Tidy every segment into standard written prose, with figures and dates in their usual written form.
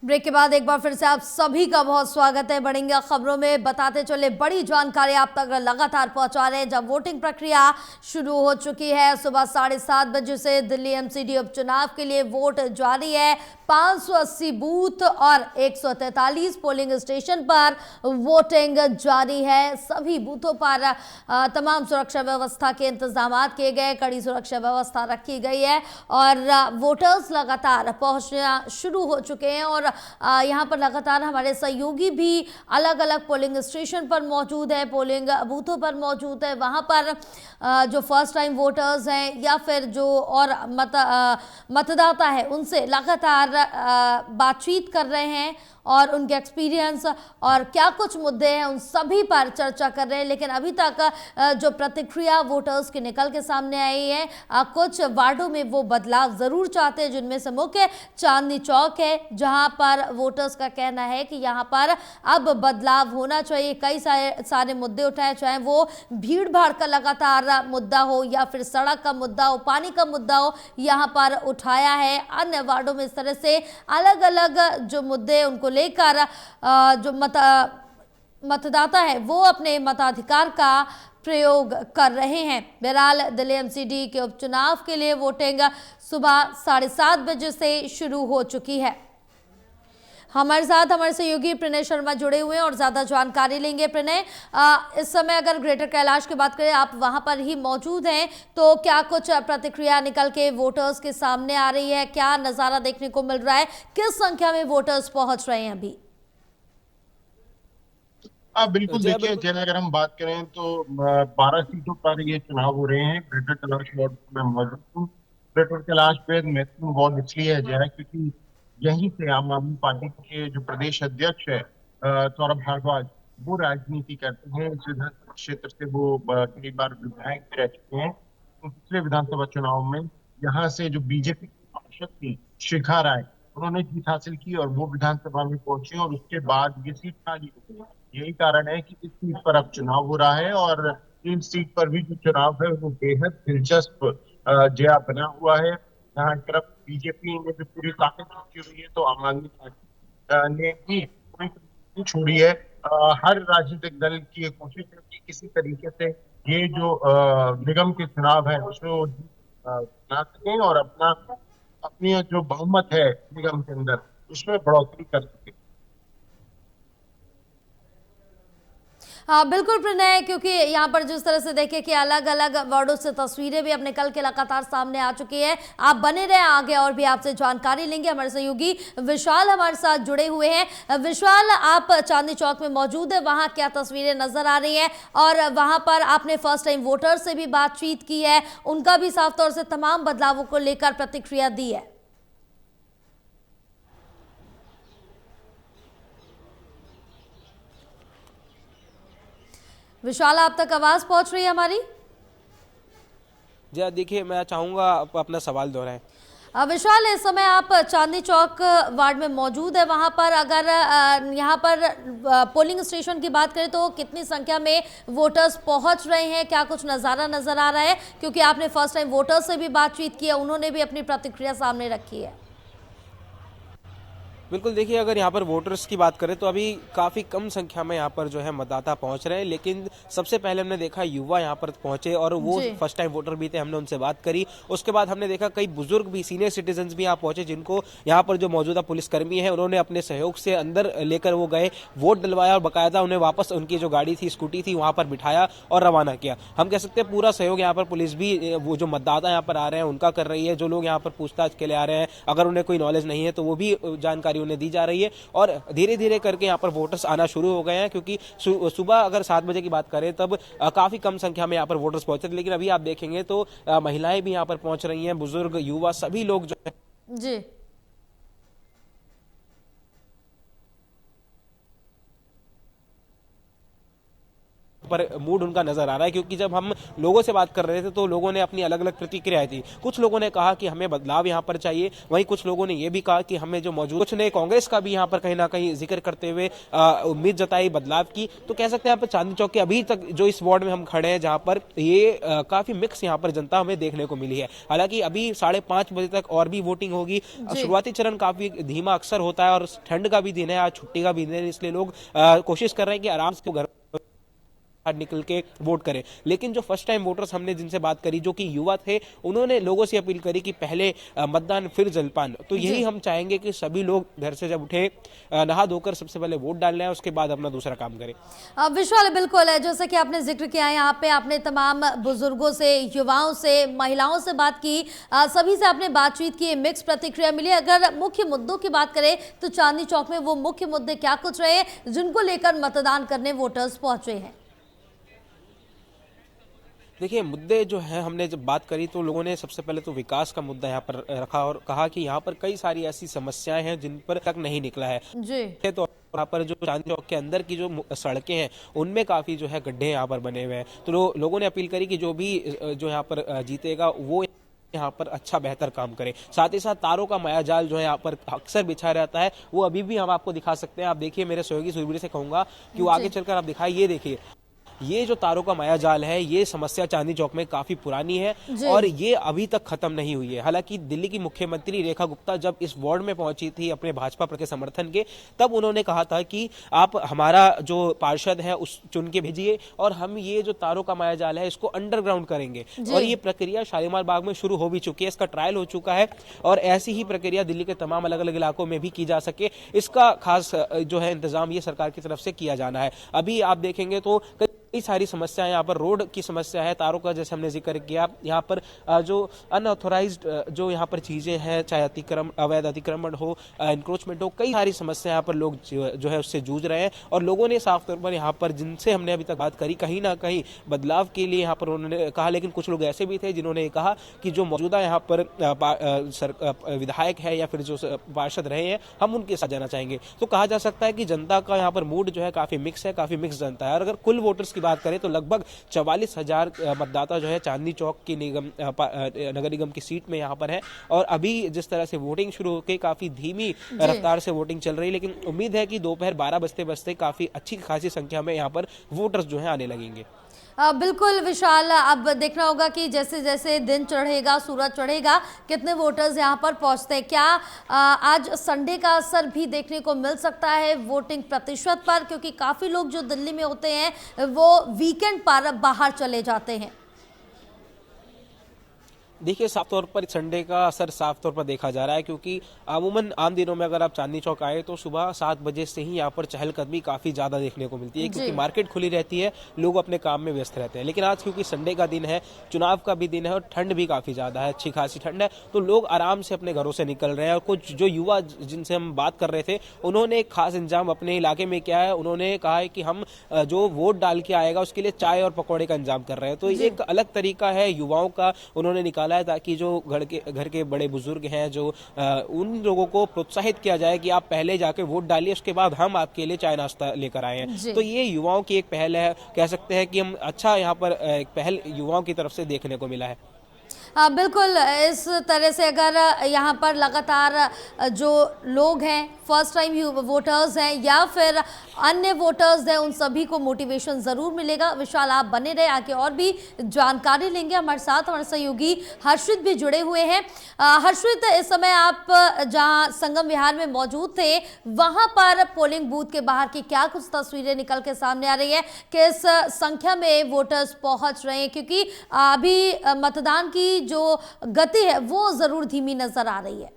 Break के बाद एक बार फिर से आप सभी का बहुत स्वागत है। बढ़ेंगे खबरों में बताते चले बड़ी जानकारी आप तक लगातार पहुंचा रहे हैं। जब वोटिंग प्रक्रिया शुरू हो चुकी है, सुबह 7:30 बजे से दिल्ली एमसीडी उपचुनाव के लिए वोट जारी है। 580 बूथ और 143 पोलिंग स्टेशन पर वोटिंग जारी है। सभी बूथों पर तमाम सुरक्षा व्यवस्था के इंतजाम किए गए, कड़ी सुरक्षा व्यवस्था रखी गई है और वोटर्स लगातार पहुंचना शुरू हो चुके हैं। और यहाँ पर लगातार हमारे सहयोगी भी अलग अलग पोलिंग स्टेशन पर मौजूद है, पोलिंग बूथों पर मौजूद है। वहाँ पर जो फर्स्ट टाइम वोटर्स हैं या फिर जो और मतदाता है, उनसे लगातार बातचीत कर रहे हैं और उनके एक्सपीरियंस और क्या कुछ मुद्दे हैं उन सभी पर चर्चा कर रहे हैं। लेकिन अभी तक जो प्रतिक्रिया वोटर्स की निकल के सामने आई है, कुछ वार्डों में वो बदलाव जरूर चाहते हैं, जिनमें से मुख्य चांदनी चौक है, जहां पर वोटर्स का कहना है कि यहां पर अब बदलाव होना चाहिए। कई सारे मुद्दे उठाए, चाहे वो भीड़ भाड़ का लगातार मुद्दा हो या फिर सड़क का मुद्दा हो, पानी का मुद्दा हो, यहाँ पर उठाया है। अन्य वार्डों में इस तरह से अलग अलग जो मुद्दे उनको लेकर जो मतदाता है वो अपने मताधिकार का प्रयोग कर रहे हैं। बहरहाल दिल्ली एमसीडी के उपचुनाव के लिए वोटिंग सुबह 7:30 बजे से शुरू हो चुकी है। हमारे साथ हमारे सहयोगी प्रणय शर्मा जुड़े हुए हैं और ज्यादा जानकारी लेंगे। प्रणय, इस समय अगर ग्रेटर कैलाश की बात करें, आप वहां पर ही मौजूद हैं, तो क्या कुछ प्रतिक्रिया निकल के वोटर्स के सामने आ रही है? क्या नजारा देखने को मिल रहा है? किस संख्या में वोटर्स पहुंच रहे हैं अभी? बिल्कुल। देखिए, जैसे अगर हम बात करें तो 12 सीटों पर ये चुनाव हो रहे हैं। ग्रेटर कैलाश वार्ड में मौजूद हूँ। ग्रेटर कैलाश पे महत्वपूर्ण वार्ड इसलिए है जो है क्योंकि यहीं से आम आदमी पार्टी के जो प्रदेश अध्यक्ष है सौरभ भारद्वाज, वो राजनीति करते हैं। इस विधानसभा क्षेत्र से वो कई बार विधायक भी रह चुके हैं। तो पिछले विधानसभा चुनाव में यहाँ से जो बीजेपी की पार्षद थी शिखा राय, उन्होंने जीत हासिल की और वो विधानसभा में पहुंचे और उसके बाद ये सीट खाली हो गई। यही कारण है कि इस सीट पर अब चुनाव हो रहा है और इन सीट पर भी जो चुनाव है वो बेहद दिलचस्प जया बना हुआ है। यहाँ एक तरफ बीजेपी ने भी पूरी ताकत रखी हुई है, तो आम आदमी पार्टी ने भी कोई नहीं छोड़ी है। हर राजनीतिक दल की ये कोशिश है कि किसी तरीके से ये जो निगम के चुनाव है उसमें वो बना सकें और अपना अपनी जो बहुमत है निगम के अंदर उसमें बढ़ोतरी कर सके। हाँ बिल्कुल प्रणय, क्योंकि यहाँ पर जिस तरह से देखे कि अलग अलग वार्डों से तस्वीरें भी अब निकल के लगातार सामने आ चुकी है। आप बने रहे, आगे और भी आपसे जानकारी लेंगे। हमारे सहयोगी विशाल हमारे साथ जुड़े हुए हैं। विशाल, आप चांदनी चौक में मौजूद है, वहाँ क्या तस्वीरें नजर आ रही हैं? और वहाँ पर आपने फर्स्ट टाइम वोटर से भी बातचीत की है, उनका भी साफ तौर से तमाम बदलावों को लेकर प्रतिक्रिया दी है। विशाल, आप तक आवाज पहुंच रही है हमारी? जी देखिए, मैं चाहूँगा आप अपना सवाल दोहराएं। विशाल, इस समय आप चांदनी चौक वार्ड में मौजूद है। वहां पर अगर यहाँ पर पोलिंग स्टेशन की बात करें तो कितनी संख्या में वोटर्स पहुंच रहे हैं? क्या कुछ नज़ारा नजर आ रहा है? क्योंकि आपने फर्स्ट टाइम वोटर्स से भी बातचीत की है, उन्होंने भी अपनी प्रतिक्रिया सामने रखी है। बिल्कुल, देखिए अगर यहाँ पर वोटर्स की बात करें तो अभी काफ़ी कम संख्या में यहाँ पर जो है मतदाता पहुँच रहे हैं, लेकिन सबसे पहले हमने देखा युवा यहाँ पर पहुँचे और वो फर्स्ट टाइम वोटर भी थे। हमने उनसे बात करी। उसके बाद हमने देखा कई बुजुर्ग भी, सीनियर सिटीजन्स भी यहाँ पहुँचे, जिनको यहाँ पर जो मौजूदा पुलिसकर्मी है उन्होंने अपने सहयोग से अंदर लेकर वो गए, वोट डलवाया और बाकायदा उन्हें वापस उनकी जो गाड़ी थी, स्कूटी थी, वहाँ पर बिठाया और रवाना किया। हम कह सकते हैं पूरा सहयोग यहाँ पर पुलिस भी, वो जो मतदाता यहाँ पर आ रहे हैं उनका कर रही है। जो लोग यहाँ पर पूछताछ के लिए आ रहे हैं, अगर उन्हें कोई नॉलेज नहीं है तो वो भी जानकारी उन्हें दी जा रही है और धीरे धीरे करके यहाँ पर वोटर्स आना शुरू हो गए हैं। क्योंकि सुबह अगर 7 बजे की बात करें तब काफी कम संख्या में यहाँ पर वोटर्स पहुंचे थे, लेकिन अभी आप देखेंगे तो महिलाएं भी यहाँ पर पहुंच रही हैं, बुजुर्ग, युवा, सभी लोग जो है। जी पर मूड उनका नजर आ रहा है, क्योंकि जब हम लोगों से बात कर रहे थे तो लोगों ने अपनी अलग अलग प्रतिक्रियाएं दी। कुछ लोगों ने कहा कि हमें बदलाव यहाँ पर चाहिए, वहीं कुछ लोगों ने यह भी कहा कि हमें जो मौजूद, कुछ ने कांग्रेस का भी यहाँ पर कहीं ना कहीं जिक्र करते हुए उम्मीद जताई बदलाव की। तो कह सकते हैं यहाँ पर चांदनी चौक के अभी तक जो इस वार्ड में हम खड़े हैं, जहां पर ये काफी मिक्स यहाँ पर जनता हमें देखने को मिली है। हालांकि अभी 5:30 बजे तक और भी वोटिंग होगी। शुरुआती चरण काफी धीमा अक्सर होता है और ठंड का भी दिन है, आज छुट्टी का भी दिन है, इसलिए लोग कोशिश कर रहे हैं कि आराम से घर निकल के वोट करें। लेकिन जो फर्स्ट टाइम वोटर्स हमने जिनसे बात करी, जो कि युवा थे, उन्होंने लोगों से अपील करी कि पहले मतदान फिर जलपान। तो यही हम चाहेंगे कि सभी लोग घर से जब उठे नहा धोकर सबसे पहले वोट डालना है, उसके बाद अपना दूसरा काम करें। विशाल, बिल्कुल है, जैसे कि आपने जिक्र किया है, यहाँ पे आपने तमाम बुजुर्गों से, युवाओं से, महिलाओं से बात की, सभी से आपने बातचीत की, मिक्स प्रतिक्रिया मिली। अगर मुख्य मुद्दों की बात करें तो चांदनी चौक में वो मुख्य मुद्दे क्या कुछ रहे जिनको लेकर मतदान करने वोटर्स पहुंचे हैं? देखिए, मुद्दे जो है, हमने जब बात करी तो लोगों ने सबसे पहले तो विकास का मुद्दा यहाँ पर रखा और कहा कि यहाँ पर कई सारी ऐसी समस्याएं हैं जिन पर तक नहीं निकला है जी। तो यहाँ पर जो चांदनी चौक के अंदर की जो सड़कें हैं उनमें काफी जो है गड्ढे यहाँ पर बने हुए हैं। तो लोगों ने अपील करी कि जो यहाँ पर जीतेगा वो यहाँ पर अच्छा बेहतर काम करे। साथ ही साथ तारों का मायाजाल जो है यहाँ पर अक्सर बिछा रहता है, वो अभी भी हम आपको दिखा सकते हैं। आप देखिए, मेरे सहयोगी सुरभि से कहूंगा कि वो आगे चलकर आप दिखाए, ये देखिए, ये जो तारों का मायाजाल है, ये समस्या चांदनी चौक में काफी पुरानी है और ये अभी तक खत्म नहीं हुई है। हालांकि दिल्ली की मुख्यमंत्री रेखा गुप्ता जब इस वार्ड में पहुंची थी अपने भाजपा के समर्थन के, तब उन्होंने कहा था कि आप हमारा जो पार्षद है उस चुन के भेजिए और हम ये जो तारों का मायाजाल है इसको अंडरग्राउंड करेंगे। और ये प्रक्रिया शालीमार बाग में शुरू हो भी चुकी है, इसका ट्रायल हो चुका है और ऐसी ही प्रक्रिया दिल्ली के तमाम अलग अलग इलाकों में भी की जा सके, इसका खास जो है इंतजाम ये सरकार की तरफ से किया जाना है। अभी आप देखेंगे तो कई सारी समस्याएं, यहाँ पर रोड की समस्या है, तारों का जैसे हमने जिक्र किया, यहाँ पर जो अनऑथोराइज्ड जो यहाँ पर चीजें हैं, चाहे अवैध अतिक्रमण हो, इंक्रोचमेंट हो, कई सारी समस्या यहाँ पर लोग जो है उससे जूझ रहे हैं। और लोगों ने साफ तौर पर यहाँ पर जिनसे हमने अभी तक बात करी, कहीं ना कहीं बदलाव के लिए यहाँ पर उन्होंने कहा। लेकिन कुछ लोग ऐसे भी थे जिन्होंने कहा कि जो मौजूदा यहाँ पर विधायक है या फिर जो पार्षद रहे हैं, हम उनके साथ जाना चाहेंगे। तो कहा जा सकता है कि जनता का यहाँ पर मूड जो है काफी मिक्स है, काफी मिक्स जनता है। और अगर कुल वोटर्स बात करें तो लगभग 44,000 मतदाता जो है चांदनी चौक की नगर निगम की सीट में यहाँ पर है। और अभी जिस तरह से वोटिंग शुरू होकर काफी धीमी रफ्तार से वोटिंग चल रही है, लेकिन उम्मीद है कि दोपहर 12 बजते काफी अच्छी खासी संख्या में यहाँ पर वोटर्स जो है आने लगेंगे। बिल्कुल विशाल, अब देखना होगा कि जैसे जैसे दिन चढ़ेगा, सूरज चढ़ेगा, कितने वोटर्स यहां पर पहुंचते हैं। क्या आज संडे का असर भी देखने को मिल सकता है वोटिंग प्रतिशत पर, क्योंकि काफ़ी लोग जो दिल्ली में होते हैं वो वीकेंड पर बाहर चले जाते हैं? देखिए, साफ तौर पर संडे का असर साफ तौर पर देखा जा रहा है, क्योंकि अमूमन आम दिनों में अगर आप चांदनी चौक आए तो सुबह 7 बजे से ही यहाँ पर चहलकदमी काफी ज्यादा देखने को मिलती है, क्योंकि मार्केट खुली रहती है, लोग अपने काम में व्यस्त रहते हैं। लेकिन आज क्योंकि संडे का दिन है, चुनाव का भी दिन है और ठंड भी काफी ज्यादा है, अच्छी खासी ठंड है, तो लोग आराम से अपने घरों से निकल रहे हैं। और कुछ जो युवा जिनसे हम बात कर रहे थे, उन्होंने एक खास इंतजाम अपने इलाके में किया है। उन्होंने कहा है कि हम जो वोट डाल के आएगा उसके लिए चाय और पकौड़े का इंतजाम कर रहे हैं। तो ये एक अलग तरीका है युवाओं का उन्होंने निकाला है, ताकि जो घर के बड़े बुजुर्ग हैं, जो उन लोगों को प्रोत्साहित किया जाए कि आप पहले जाके वोट डालिए, उसके बाद हम आपके लिए चाय नाश्ता लेकर आए हैं। तो ये युवाओं की एक पहल है, कह सकते हैं कि हम अच्छा यहाँ पर एक पहल युवाओं की तरफ से देखने को मिला है। बिल्कुल, इस तरह से अगर यहाँ पर लगातार जो लोग हैं, फर्स्ट टाइम वोटर्स हैं या फिर अन्य वोटर्स हैं, उन सभी को मोटिवेशन ज़रूर मिलेगा। विशाल, आप बने रहे, आगे और भी जानकारी लेंगे। हमारे साथ हमारे सहयोगी हर्षित भी जुड़े हुए हैं। हर्षित, इस समय आप जहाँ संगम विहार में मौजूद थे, वहाँ पर पोलिंग बूथ के बाहर की क्या कुछ तस्वीरें निकल के सामने आ रही है? किस संख्या में वोटर्स पहुँच रहे हैं? क्योंकि अभी मतदान की जो गति है वो जरूर धीमी नजर आ रही है।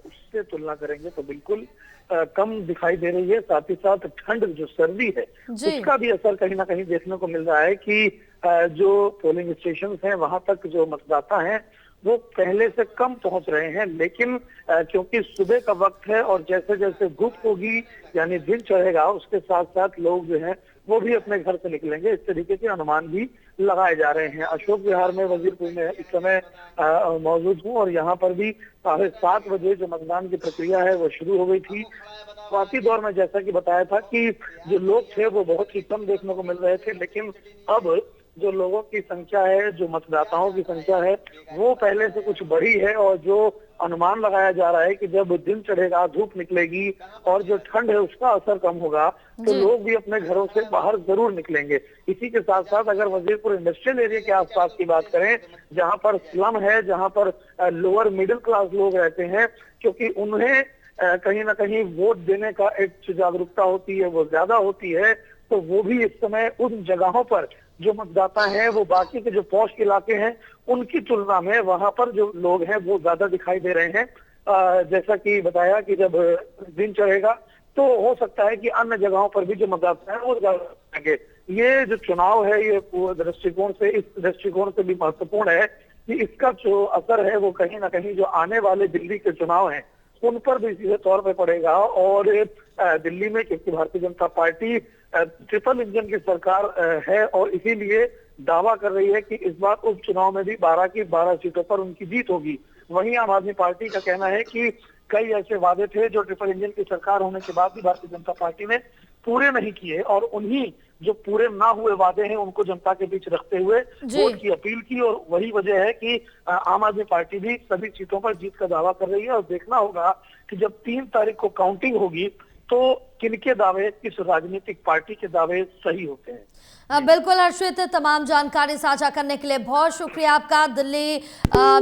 उससे तुलना करेंगे तो बिल्कुल कम दिखाई दे रही है। साथ ही साथ ठंड, जो सर्दी है, उसका भी असर कहीं ना कहीं देखने को मिल रहा है कि जो पोलिंग स्टेशन हैं वहां तक जो मतदाता हैं वो पहले से कम पहुंच रहे हैं। लेकिन क्योंकि सुबह का वक्त है और जैसे जैसे धूप होगी यानी दिन चढ़ेगा, उसके साथ साथ लोग जो हैं वो भी अपने घर से निकलेंगे, इस तरीके के अनुमान भी लगाए जा रहे हैं। अशोक विहार में, वजीरपुर में इस समय मौजूद हूँ और यहाँ पर भी 7:30 बजे जो मतदान की प्रक्रिया है वो शुरू हो गई थी। शुरुआती दौर में जैसा कि बताया था कि जो लोग थे वो बहुत ही कम देखने को मिल रहे थे, लेकिन अब जो लोगों की संख्या है, जो मतदाताओं की संख्या है, वो पहले से कुछ बढ़ी है और जो अनुमान लगाया जा रहा है कि जब दिन चढ़ेगा, धूप निकलेगी और जो ठंड है उसका असर कम होगा तो लोग भी अपने घरों से बाहर जरूर निकलेंगे। इसी के साथ साथ अगर वजीरपुर इंडस्ट्रियल एरिया के आसपास की बात करें, जहां पर स्लम है, जहां पर लोअर मिडिल क्लास लोग रहते हैं, क्योंकि उन्हें कहीं ना कहीं वोट देने का एक जागरूकता होती है, वो ज्यादा होती है, तो वो भी इस समय उन जगहों पर जो मतदाता हैं वो बाकी के जो पॉश इलाके हैं उनकी तुलना में वहां पर जो लोग हैं वो ज्यादा दिखाई दे रहे हैं। जैसा कि बताया कि जब दिन चढ़ेगा तो हो सकता है कि अन्य जगहों पर भी जो मतदाता हैं वो ज्यादा आएंगे। ये जो चुनाव है ये इस दृष्टिकोण से भी महत्वपूर्ण है कि इसका जो असर है वो कहीं ना कहीं जो आने वाले दिल्ली के चुनाव हैं उन पर भी सीधे तौर पर पड़ेगा। और दिल्ली में क्योंकि Bharatiya Janata party triple engine की सरकार है और इसीलिए दावा कर रही है कि इस बार उपचुनाव में भी 12 की 12 सीटों पर उनकी जीत होगी। वहीं आम आदमी पार्टी का कहना है कि कई ऐसे वादे थे जो ट्रिपल इंजन की सरकार होने के बाद भी भारतीय जनता पार्टी ने पूरे नहीं किए और उन्हीं जो पूरे ना हुए वादे हैं उनको जनता के बीच रखते हुए वोट की अपील की और वही वजह है कि आम आदमी पार्टी भी सभी सीटों पर जीत का दावा कर रही है। और देखना होगा कि जब 3 तारीख को काउंटिंग होगी तो किनके दावे, किस राजनीतिक पार्टी के दावे सही होते हैं। बिल्कुल हर्षित, तमाम जानकारी साझा करने के लिए बहुत शुक्रिया आपका। दिल्ली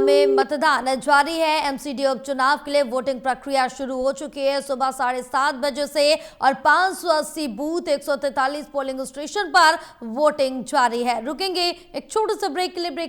में मतदान जारी है, एमसीडी उपचुनाव के लिए वोटिंग प्रक्रिया शुरू हो चुकी है सुबह 7:30 बजे से और 580 बूथ 143 पोलिंग स्टेशन पर वोटिंग जारी है। रुकेंगे एक छोटे से ब्रेक के लिए।